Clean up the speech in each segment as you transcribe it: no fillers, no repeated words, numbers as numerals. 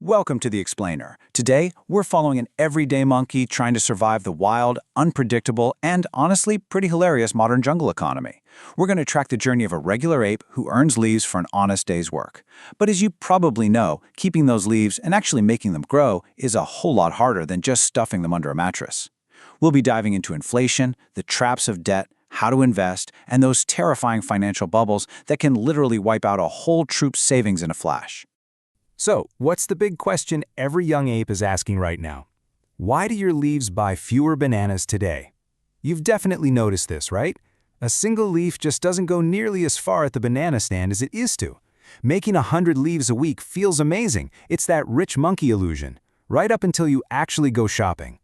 Welcome to The Explainer. Today, we're following an everyday monkey trying to survive the wild, unpredictable, and honestly pretty hilarious modern jungle economy. We're going to track the journey of a regular ape who earns leaves for an honest day's work. But as you probably know, keeping those leaves and actually making them grow is a whole lot harder than just stuffing them under a mattress. We'll be diving into inflation, the traps of debt, how to invest, and those terrifying financial bubbles that can literally wipe out a whole troop's savings in a flash. So, what's the big question every young ape is asking right now? Why do your leaves buy fewer bananas today? You've definitely noticed this, right? A single leaf just doesn't go nearly as far at the banana stand as it used to. Making 100 leaves a week feels amazing. It's that rich monkey illusion, right up until you actually go shopping.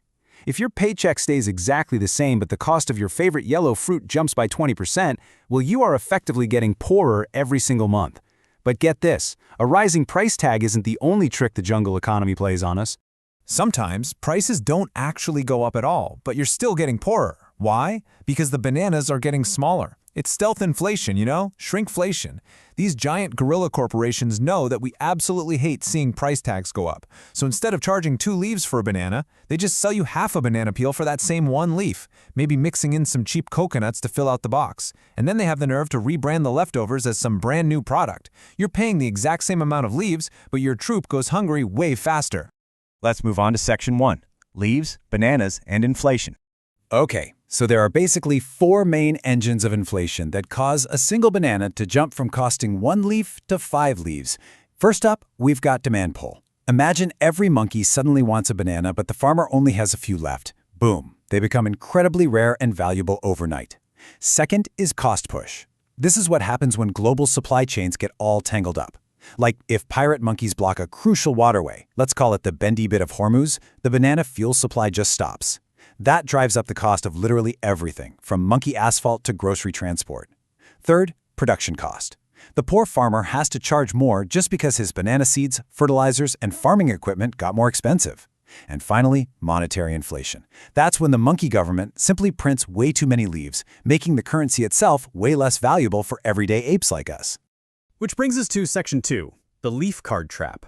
If your paycheck stays exactly the same but the cost of your favorite yellow fruit jumps by 20%, well, you are effectively getting poorer every single month. But get this, a rising price tag isn't the only trick the jungle economy plays on us. Sometimes prices don't actually go up at all, but you're still getting poorer. Why? Because the bananas are getting smaller. It's stealth inflation, shrinkflation. These giant gorilla corporations know that we absolutely hate seeing price tags go up. So instead of charging 2 leaves for a banana, they just sell you half a banana peel for that same 1 leaf, maybe mixing in some cheap coconuts to fill out the box. And then they have the nerve to rebrand the leftovers as some brand new product. You're paying the exact same amount of leaves, but your troop goes hungry way faster. Let's move on to Section 1, Leaves, Bananas, and Inflation. Okay, so there are basically 4 main engines of inflation that cause a single banana to jump from costing 1 leaf to 5 leaves. First up, we've got demand pull. Imagine every monkey suddenly wants a banana, but the farmer only has a few left. Boom, they become incredibly rare and valuable overnight. Second is cost push. This is what happens when global supply chains get all tangled up. Like if pirate monkeys block a crucial waterway, let's call it the bendy bit of Hormuz, the banana fuel supply just stops. That drives up the cost of literally everything, from monkey asphalt to grocery transport. Third, production cost. The poor farmer has to charge more just because his banana seeds, fertilizers, and farming equipment got more expensive. And finally, monetary inflation. That's when the monkey government simply prints way too many leaves, making the currency itself way less valuable for everyday apes like us. Which brings us to Section 2, the leaf card trap.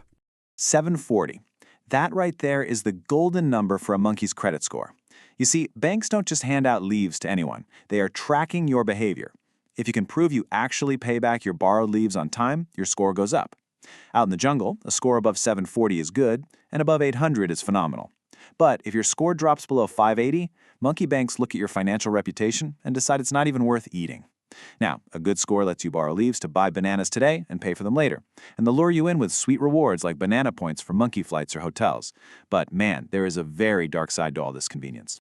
740. That right there is the golden number for a monkey's credit score. You see, banks don't just hand out leaves to anyone. They are tracking your behavior. If you can prove you actually pay back your borrowed leaves on time, your score goes up. Out in the jungle, a score above 740 is good, and above 800 is phenomenal. But if your score drops below 580, monkey banks look at your financial reputation and decide it's not even worth eating. Now, a good score lets you borrow leaves to buy bananas today and pay for them later, and they'll lure you in with sweet rewards like banana points for monkey flights or hotels. But man, there is a very dark side to all this convenience.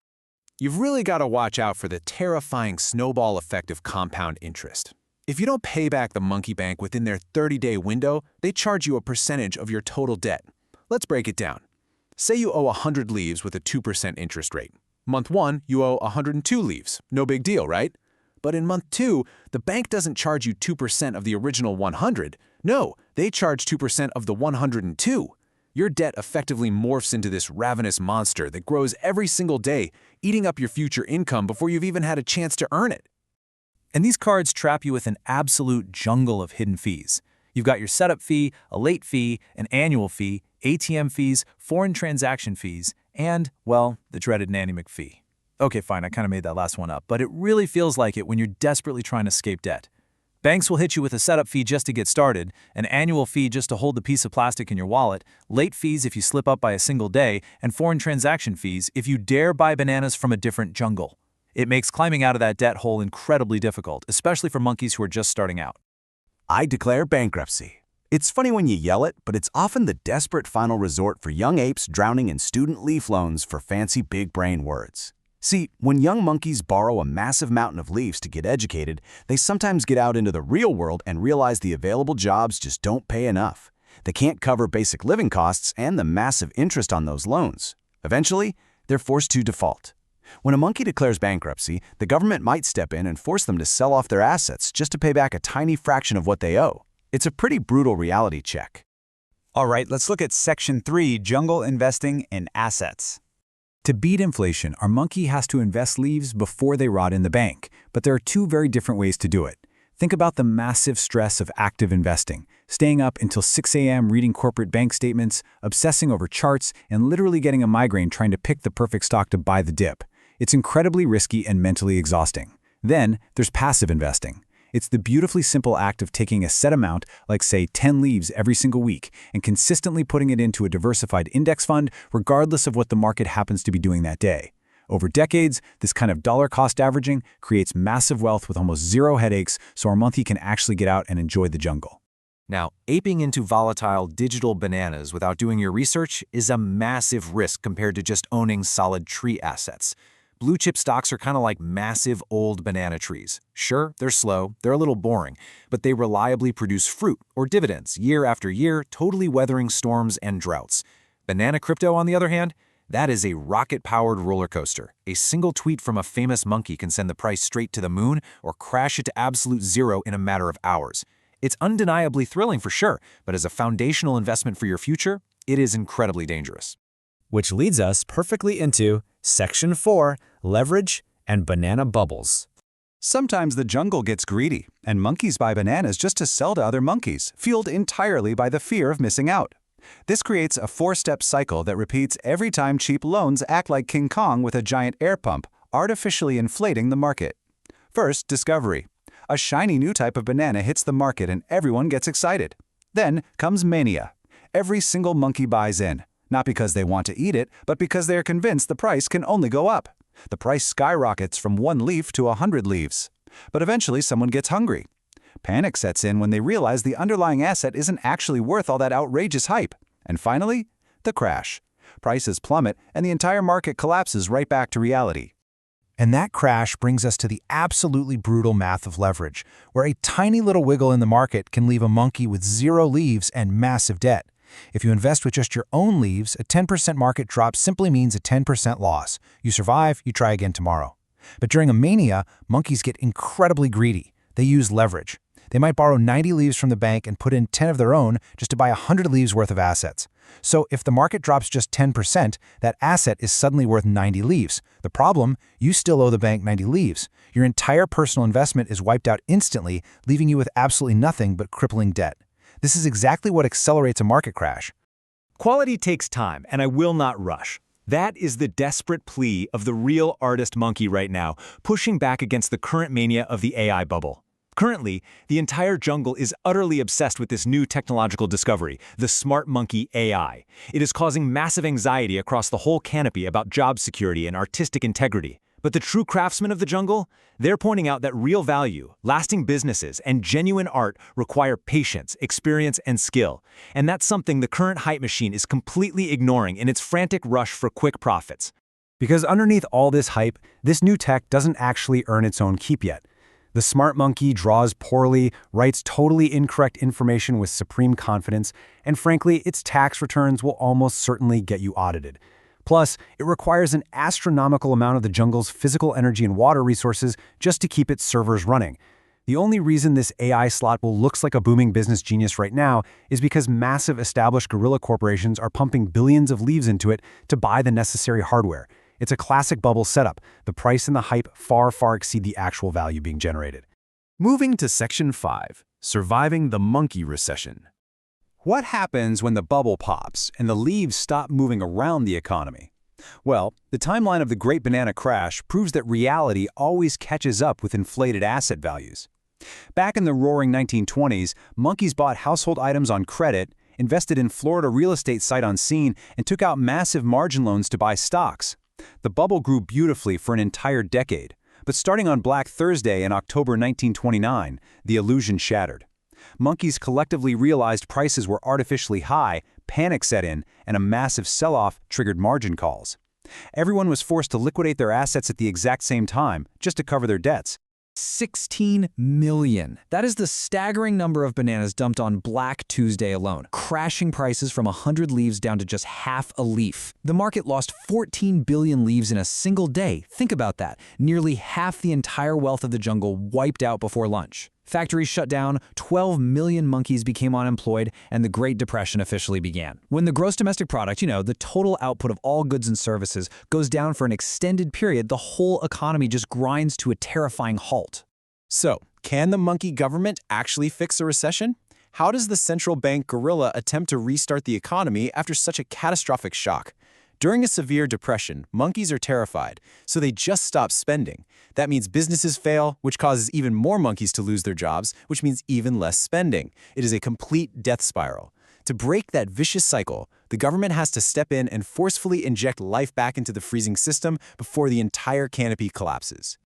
You've really got to watch out for the terrifying snowball effect of compound interest. If you don't pay back the monkey bank within their 30-day window, they charge you a percentage of your total debt. Let's break it down. Say you owe 100 leaves with a 2% interest rate. Month 1, you owe 102 leaves. No big deal, right? But in month 2, the bank doesn't charge you 2% of the original 100. No, they charge 2% of the 102. Your debt effectively morphs into this ravenous monster that grows every single day, eating up your future income before you've even had a chance to earn it. And these cards trap you with an absolute jungle of hidden fees. You've got your setup fee, a late fee, an annual fee, ATM fees, foreign transaction fees, and, well, the dreaded Nanny McPhee. Okay, fine, I kind of made that last one up, but it really feels like it when you're desperately trying to escape debt. Banks will hit you with a setup fee just to get started, an annual fee just to hold the piece of plastic in your wallet, late fees if you slip up by a single day, and foreign transaction fees if you dare buy bananas from a different jungle. It makes climbing out of that debt hole incredibly difficult, especially for monkeys who are just starting out. I declare bankruptcy. It's funny when you yell it, but it's often the desperate final resort for young apes drowning in student leaf loans for fancy big brain words. See, when young monkeys borrow a massive mountain of leaves to get educated, they sometimes get out into the real world and realize the available jobs just don't pay enough. They can't cover basic living costs and the massive interest on those loans. Eventually, they're forced to default. When a monkey declares bankruptcy, the government might step in and force them to sell off their assets just to pay back a tiny fraction of what they owe. It's a pretty brutal reality check. All right, let's look at Section 3, Jungle Investing in Assets. To beat inflation, our monkey has to invest leaves before they rot in the bank, but there are 2 very different ways to do it. Think about the massive stress of active investing, staying up until 6 a.m. reading corporate bank statements, obsessing over charts, and literally getting a migraine trying to pick the perfect stock to buy the dip. It's incredibly risky and mentally exhausting. Then, there's passive investing. It's the beautifully simple act of taking a set amount, like say 10 leaves every single week, and consistently putting it into a diversified index fund regardless of what the market happens to be doing that day. Over decades, this kind of dollar-cost averaging creates massive wealth with almost zero headaches, so our monthly can actually get out and enjoy the jungle. Now, aping into volatile digital bananas without doing your research is a massive risk compared to just owning solid tree assets. Blue chip stocks are kind of like massive old banana trees. Sure, they're slow, they're a little boring, but they reliably produce fruit or dividends year after year, totally weathering storms and droughts. Banana crypto, on the other hand, that is a rocket-powered roller coaster. A single tweet from a famous monkey can send the price straight to the moon or crash it to absolute zero in a matter of hours. It's undeniably thrilling for sure, but as a foundational investment for your future, it is incredibly dangerous. Which leads us perfectly into Section 4, Leverage and Banana Bubbles. Sometimes the jungle gets greedy, and monkeys buy bananas just to sell to other monkeys, fueled entirely by the fear of missing out. This creates a four-step cycle that repeats every time cheap loans act like King Kong with a giant air pump, artificially inflating the market. First, discovery. A shiny new type of banana hits the market and everyone gets excited. Then comes mania. Every single monkey buys in, not because they want to eat it, but because they are convinced the price can only go up. The price skyrockets from 1 leaf to 100 leaves. But eventually someone gets hungry. Panic sets in when they realize the underlying asset isn't actually worth all that outrageous hype. And finally, the crash. Prices plummet and the entire market collapses right back to reality. And that crash brings us to the absolutely brutal math of leverage, where a tiny little wiggle in the market can leave a monkey with 0 leaves and massive debt. If you invest with just your own leaves, a 10% market drop simply means a 10% loss. You survive, you try again tomorrow. But during a mania, monkeys get incredibly greedy. They use leverage. They might borrow 90 leaves from the bank and put in 10 of their own just to buy 100 leaves worth of assets. So if the market drops just 10%, that asset is suddenly worth 90 leaves. The problem, you still owe the bank 90 leaves. Your entire personal investment is wiped out instantly, leaving you with absolutely nothing but crippling debt. This is exactly what accelerates a market crash. Quality takes time, and I will not rush. That is the desperate plea of the real artist monkey right now, pushing back against the current mania of the AI bubble. Currently, the entire jungle is utterly obsessed with this new technological discovery, the smart monkey AI. It is causing massive anxiety across the whole canopy about job security and artistic integrity. But the true craftsmen of the jungle? They're pointing out that real value, lasting businesses, and genuine art require patience, experience, and skill. And that's something the current hype machine is completely ignoring in its frantic rush for quick profits. Because underneath all this hype, this new tech doesn't actually earn its own keep yet. The smart monkey draws poorly, writes totally incorrect information with supreme confidence, and frankly, its tax returns will almost certainly get you audited. Plus, it requires an astronomical amount of the jungle's physical energy and water resources just to keep its servers running. The only reason this AI slot will looks like a booming business genius right now is because massive established guerrilla corporations are pumping billions of leaves into it to buy the necessary hardware. It's a classic bubble setup. The price and the hype far exceed the actual value being generated. Moving to Section 5, Surviving the Monkey Recession. What happens when the bubble pops and the leaves stop moving around the economy? Well, the timeline of the Great Banana Crash proves that reality always catches up with inflated asset values. Back in the roaring 1920s, monkeys bought household items on credit, invested in Florida real estate sight unseen, and took out massive margin loans to buy stocks. The bubble grew beautifully for an entire decade, but starting on Black Thursday in October 1929, the illusion shattered. Monkeys collectively realized prices were artificially high, panic set in, and a massive sell-off triggered margin calls. Everyone was forced to liquidate their assets at the exact same time, just to cover their debts. 16 million. That is the staggering number of bananas dumped on Black Tuesday alone, crashing prices from 100 leaves down to just half a leaf. The market lost 14 billion leaves in a single day. Think about that. Nearly half the entire wealth of the jungle wiped out before lunch. Factories shut down, 12 million monkeys became unemployed, and the Great Depression officially began. When the gross domestic product, the total output of all goods and services, goes down for an extended period, the whole economy just grinds to a terrifying halt. So, Can the monkey government actually fix a recession? How does the central bank gorilla attempt to restart the economy after such a catastrophic shock? During a severe depression, monkeys are terrified, so they just stop spending. That means businesses fail, which causes even more monkeys to lose their jobs, which means even less spending. It is a complete death spiral. To break that vicious cycle, the government has to step in and forcefully inject life back into the freezing system before the entire canopy collapses.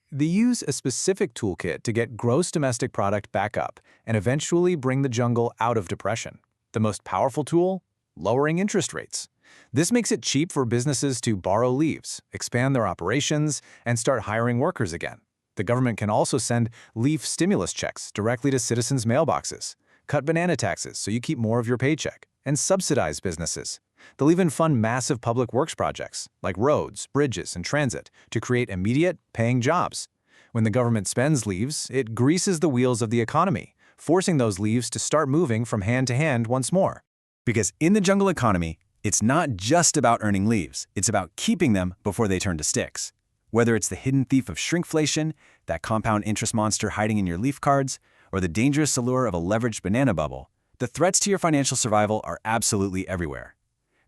They use a specific toolkit to get gross domestic product back up and eventually bring the jungle out of depression. The most powerful tool? Lowering interest rates. This makes it cheap for businesses to borrow leaves, expand their operations, and start hiring workers again. The government can also send leaf stimulus checks directly to citizens' mailboxes, cut banana taxes so you keep more of your paycheck, and subsidize businesses. They'll even fund massive public works projects, like roads, bridges, and transit, to create immediate, paying jobs. When the government spends leaves, it greases the wheels of the economy, forcing those leaves to start moving from hand to hand once more. Because in the jungle economy, it's not just about earning leaves, it's about keeping them before they turn to sticks. Whether it's the hidden thief of shrinkflation, that compound interest monster hiding in your leaf cards, or the dangerous allure of a leveraged banana bubble, the threats to your financial survival are absolutely everywhere.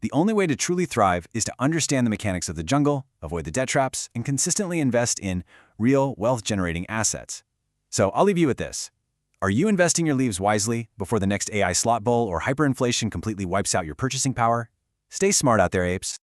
The only way to truly thrive is to understand the mechanics of the jungle, avoid the debt traps, and consistently invest in real wealth-generating assets. So I'll leave you with this. Are you investing your leaves wisely before the next AI slot bull or hyperinflation completely wipes out your purchasing power? Stay smart out there, apes.